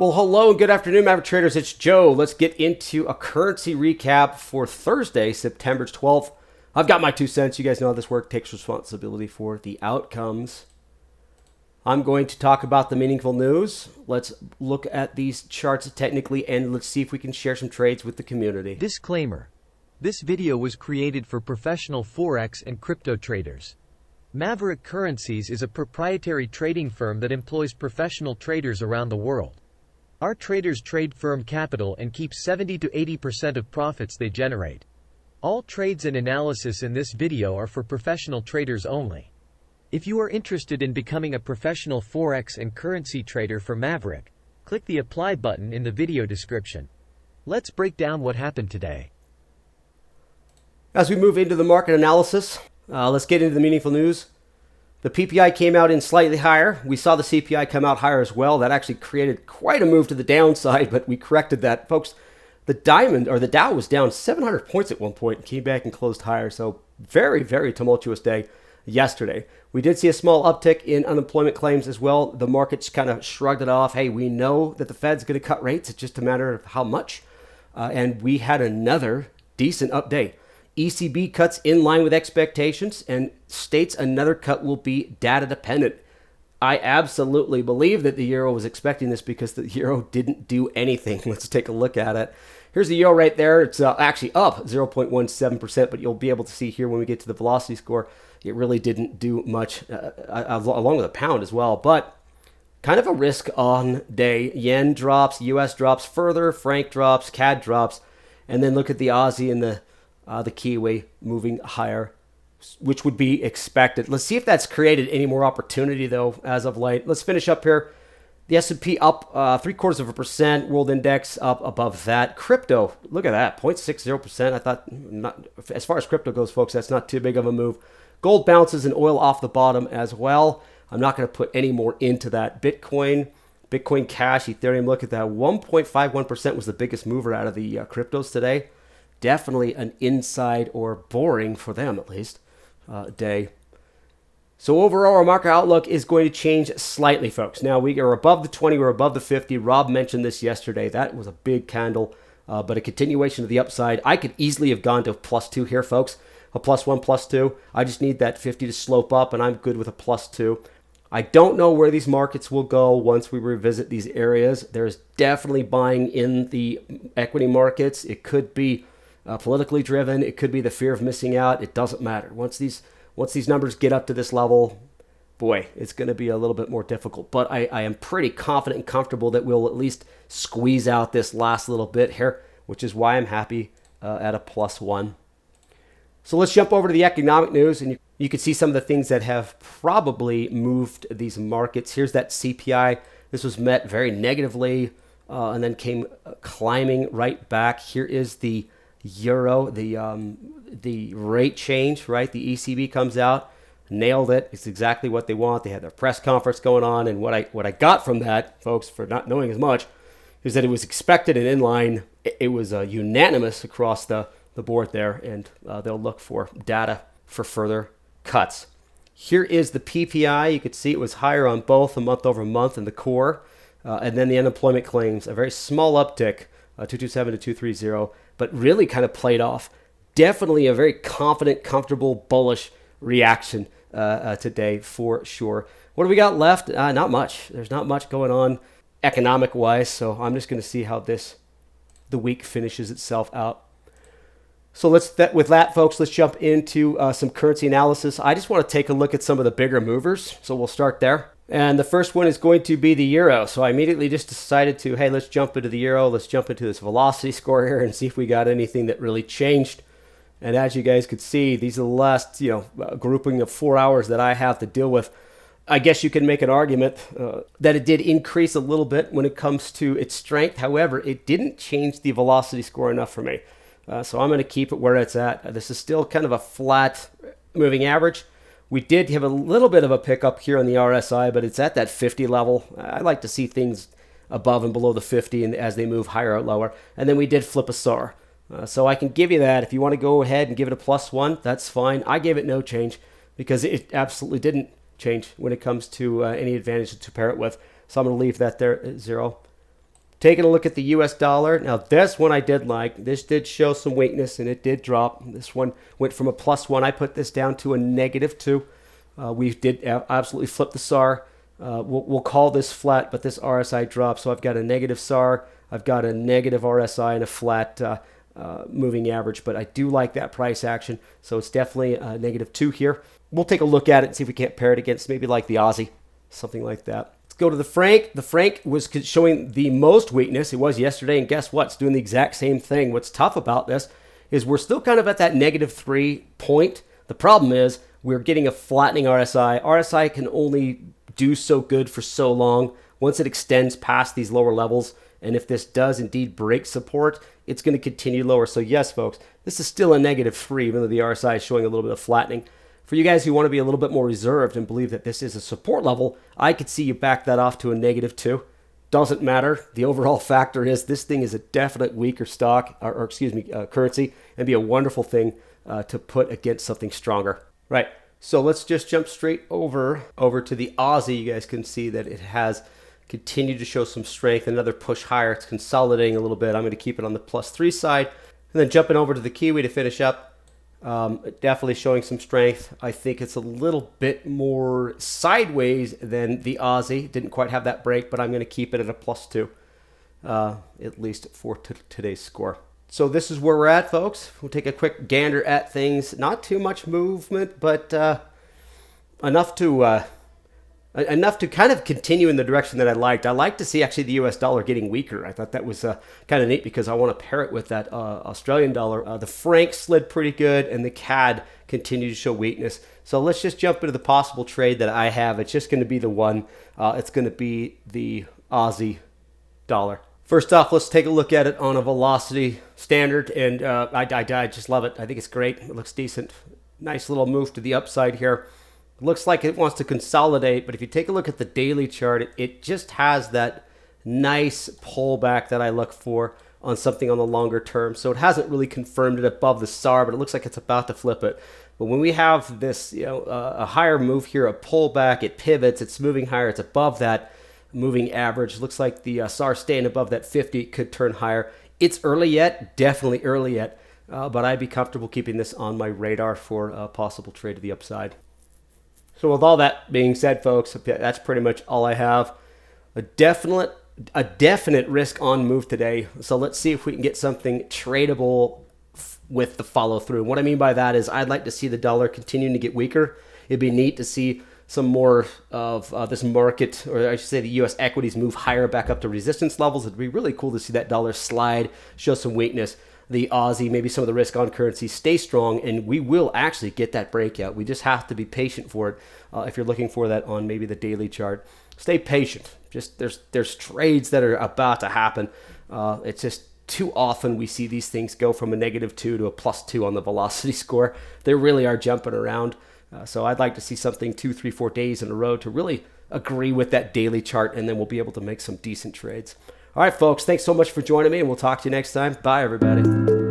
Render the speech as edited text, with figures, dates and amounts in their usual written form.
Well, hello and good afternoon, Maverick traders. It's Joe. Let's get into a currency recap for Thursday, September 12th. I've got my 2 cents. You guys know how this work takes responsibility for the outcomes. I'm going to talk about the meaningful news. Let's look at these charts technically and let's see if we can share some trades with the community. Disclaimer. This video was created for professional Forex and crypto traders. Maverick Currencies is a proprietary trading firm that employs professional traders around the world. Our traders trade firm capital and keep 70 to 80% of profits they generate. All trades and analysis in this video are for professional traders only. If you are interested in becoming a professional Forex and currency trader for Maverick, click the apply button in the video description. Let's break down what happened today. As we move into the market analysis, let's get into the meaningful news. The PPI came out in slightly higher. We saw the CPI come out higher as well. That actually created quite a move to the downside, but we corrected that. Folks, the Dow was down 700 points at one point and came back and closed higher. So very, very tumultuous day yesterday. We did see a small uptick in unemployment claims as well. The markets kind of shrugged it off. Hey, we know that the Fed's going to cut rates. It's just a matter of how much. And we had another decent update. ECB cuts in line with expectations and states another cut will be data dependent. I absolutely believe that the euro was expecting this because the euro didn't do anything. Let's take a look at it. Here's the euro right there. It's actually up 0.17%, but you'll be able to see here when we get to the velocity score, it really didn't do much along with the pound as well. But kind of a risk on day. Yen drops, US drops further, franc drops, CAD drops, and then look at the Aussie and the Kiwi moving higher, which would be expected. Let's see if that's created any more opportunity, though, as of late. Let's finish up here. The S&P up 0.75%, world index up above that. Crypto, look at that, 0.60%. I thought, not as far as crypto goes, folks, that's not too big of a move. Gold bounces and oil off the bottom as well. I'm not going to put any more into that. Bitcoin Cash, Ethereum, look at that. 1.51% was the biggest mover out of the cryptos today. Definitely an inside or boring for them at least day. So overall, our market outlook is going to change slightly, folks. Now we are above the 20, we're above the 50. Rob mentioned this yesterday. That was a big candle, but a continuation of the upside. I could easily have gone to a +2 here, folks. A +1, +2. I just need that 50 to slope up, and I'm good with a +2. I don't know where these markets will go once we revisit these areas. There's definitely buying in the equity markets. It could be politically driven. It could be the fear of missing out. It doesn't matter. Once these numbers get up to this level, boy, it's going to be a little bit more difficult. But I am pretty confident and comfortable that we'll at least squeeze out this last little bit here, which is why I'm happy at a +1. So let's jump over to the economic news, and you can see some of the things that have probably moved these markets. Here's that CPI. This was met very negatively and then came climbing right back. Here is the euro, the rate change, right? The ECB comes out, nailed it. It's exactly what they want. They had their press conference going on, and what I got from that, folks, for not knowing as much, is that it was expected and in line. It was unanimous across the board there, and they'll look for data for further cuts. Here is the PPI. You could see it was higher on both the month over month and the core, and then the unemployment claims, a very small uptick, 227 to 230. But really kind of played off. Definitely a very confident, comfortable, bullish reaction today for sure. What do we got left? Not much. There's not much going on economic-wise, so I'm just going to see how the week finishes itself out. So with that, folks, let's jump into some currency analysis. I just want to take a look at some of the bigger movers, so we'll start there. And the first one is going to be the euro. So I immediately just decided to, hey, let's jump into the euro. Let's jump into this velocity score here and see if we got anything that really changed. And as you guys could see, these are the last, grouping of 4 hours that I have to deal with. I guess you can make an argument that it did increase a little bit when it comes to its strength. However, it didn't change the velocity score enough for me. So I'm going to keep it where it's at. This is still kind of a flat moving average. We did have a little bit of a pickup here on the RSI, but it's at that 50 level. I like to see things above and below the 50 and as they move higher or lower. And then we did flip a SAR. So I can give you that. If you want to go ahead and give it a +1, that's fine. I gave it no change because it absolutely didn't change when it comes to any advantage to pair it with. So I'm going to leave that there at 0. Taking a look at the US dollar. Now this one I did like. This did show some weakness and it did drop. This one went from a +1. I put this down to a -2. We did absolutely flip the SAR. We'll call this flat, but this RSI dropped. So I've got a negative SAR, I've got a negative RSI, and a flat moving average. But I do like that price action. So it's definitely a -2 here. We'll take a look at it and see if we can't pair it against maybe like the Aussie, something like that. Let's go to the franc. The franc was showing the most weakness. It was yesterday, and guess what? It's doing the exact same thing. What's tough about this is we're still kind of at that -3 point. The problem is we're getting a flattening RSI. RSI can only do so good for so long. Once it extends past these lower levels, and if this does indeed break support, it's going to continue lower. So yes, folks, this is still a -3, even though the RSI is showing a little bit of flattening. For you guys who want to be a little bit more reserved and believe that this is a support level, I could see you back that off to a -2. Doesn't matter. The overall factor is this thing is a definite weaker stock, or excuse me, currency, and be a wonderful thing to put against something stronger. Right. So let's just jump straight over to the Aussie. You guys can see that it has continued to show some strength. Another push higher. It's consolidating a little bit. I'm going to keep it on the +3 side. And then jumping over to the Kiwi to finish up. Definitely showing some strength. I think it's a little bit more sideways than the Aussie. Didn't quite have that break, but I'm going to keep it at a +2, at least for today's score. So this is where we're at, folks. We'll take a quick gander at things. Not too much movement, but enough to kind of continue in the direction that I liked. I like to see actually the US dollar getting weaker. I thought that was kind of neat because I want to pair it with that Australian dollar. The franc slid pretty good and the CAD continued to show weakness. So let's just jump into the possible trade that I have. It's just going to be the one. It's going to be the Aussie dollar. First off, let's take a look at it on a velocity standard, and I just love it. I think it's great. It looks decent. Nice little move to the upside here. Looks like it wants to consolidate, but if you take a look at the daily chart, it just has that nice pullback that I look for on something on the longer term. So it hasn't really confirmed it above the SAR, but it looks like it's about to flip it. But when we have this, a higher move here, a pullback, it pivots, it's moving higher, it's above that moving average. Looks like the SAR staying above that 50 could turn higher. It's early yet, definitely early yet, but I'd be comfortable keeping this on my radar for a possible trade to the upside. So with all that being said, folks, that's pretty much all I have. A definite risk on move today. So let's see if we can get something tradable with the follow through. What I mean by that is I'd like to see the dollar continuing to get weaker. It'd be neat to see some more of this market, or I should say the U.S. equities move higher back up to resistance levels. It'd be really cool to see that dollar slide, show some weakness. The Aussie, maybe some of the risk on currency stay strong, and we will actually get that breakout. We just have to be patient for it. If you're looking for that on maybe the daily chart, stay patient. Just there's trades that are about to happen. It's just too often we see these things go from a -2 to a +2 on the velocity score. They really are jumping around. So I'd like to see something 2, 3, 4 days in a row to really agree with that daily chart, and then we'll be able to make some decent trades. All right, folks, thanks so much for joining me, and we'll talk to you next time. Bye, everybody.